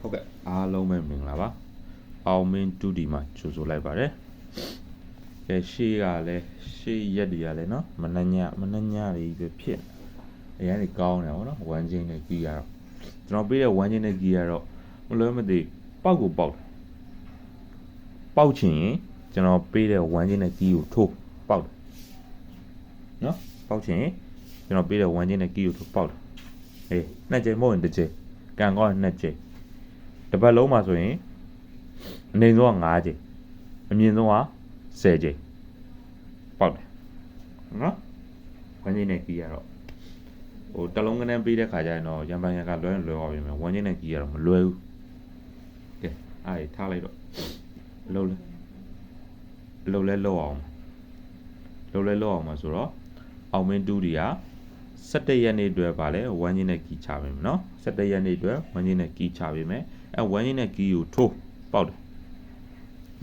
ဟုတ်ကဲ့အားလုံးပဲမင်္ဂလာပါအောင်မင်းတူဒီမှာကြိုဆိုလိုက်ပါတယ်ကဲရှေ့ကလည်းရှေ့ရက်တွေကလည်းနော်မနှညတွေပဲဖြစ်အရင်ကကောင်းတယ်ဗောနော်ဝမ်းချင်းနဲ့ကြီးရတော့ကျွန်တော်ပေးတဲ့ဝမ်းချင်းနဲ့ကြီးရတော့မလွဲမသွေပေါက်ကိုပေါက်ချင်ရင်ကျွန်တော်ပေးတဲ့ဝမ်းချင်းနဲ့ကြီးကိုထိုးပေါက်တယ်နော်ပေါက်ချင်ရင်ကျွန်တော်ပေးတဲ့ဝမ်းချင်းနဲ့ကြီးကိုထိုးပေါက်တယ်အေးနှစ်ကြိမ်မဟုတ်ရင်တစ်ကြိမ်ကန်ကောင်းနှစ်ကြိမ်တစ်ပတ်လုံးမှာဆိုရင်အနေဆုံးက9ကြိမ်အမြင့်ဆုံးက10ကြိမ်ပေါက်တယ်နော်ဝမ်းချင်းနဲ့ကြီးရတော့ဟိုတလုံးကနန်းပေးတဲ့ခါကျရင်တော့ရံပန်ရံကလွယ်သွားပြီမယ်ဝမ်းချင်းနဲ့ကြီးရတော့မလွယ်ဘူးကဲအားရထားလိုက်တော့လှုပ်အောင်မှာဆိုတော့အောင်မင်းတူဒီက17ရက်နေ့အတွက်ပါလဲဝမ်းချင်းနဲ့ကြီးချပေးမယ်နော်17ရက်နေ့အတွက်ဝမ်းချင်းနဲ့ကြီးချပေးမယ်အဲဝမ်းချင်းနဲ့ကြီးကိုထိုးပေါက်တယ်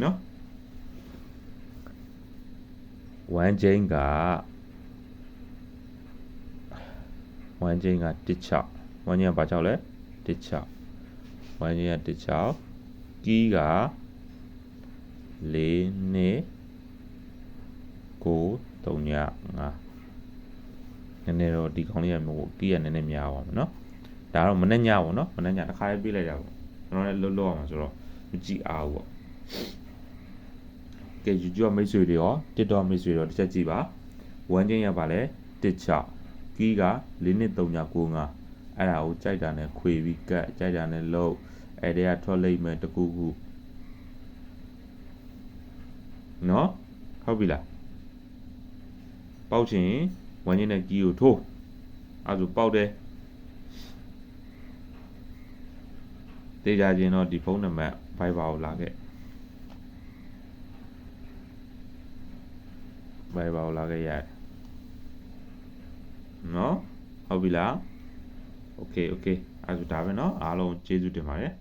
နော်ဝမ်းချင်းက16ဝမ်းချင်းကဘာကြောက်လဲ16ဝမ်းချင်းက16ကြီးက4နှစ်9 3ည5နည်းနည်းတော့ဒီကောင်းလေးကမျိုးကြီးရနည်းနည်းများပါမယ်နော်ဒါတော့မနေ့ညပေါ့နော်မနေ့ညတစ်ခါလေးပြေးလိုက်တာပေါ့ကျွန်တော်လည်းလွတ်အောင်မှာဆိုတော့မကြည့်အားဘူးပေါ့ကဲ YouTube မိတ်ဆွေတွေရော TikTok မိတ်ဆွေတွေရောတစ်ချက်ကြည့်ပါဝမ်းချင်းရပါလဲ16ကြီးက4နှစ်3ည95အဲ့ဒါကိုကြိုက်တာနဲ့ခွေပြီးကတ်ကြိုက်တာနဲ့လှုပ်အဲ့တည်းကထွက်လိုက်မယ်တကူနော်ဟုတ်ပြီလားပေါက်ချင်ဝမ်းချင်းနဲ့ကြီးကိုထိုးအဲ့ဒါပေါက်တယ်တေးကြခြင်းတော့ဒီဖုန်းနံပါတ် Viber ကိုလာခဲ့ရတယ်နော်ဟုတ်ပြီလားโอเคအဲ့ဒါဒါပဲเนาะအားလုံးကျေးဇူးတင်ပါတယ်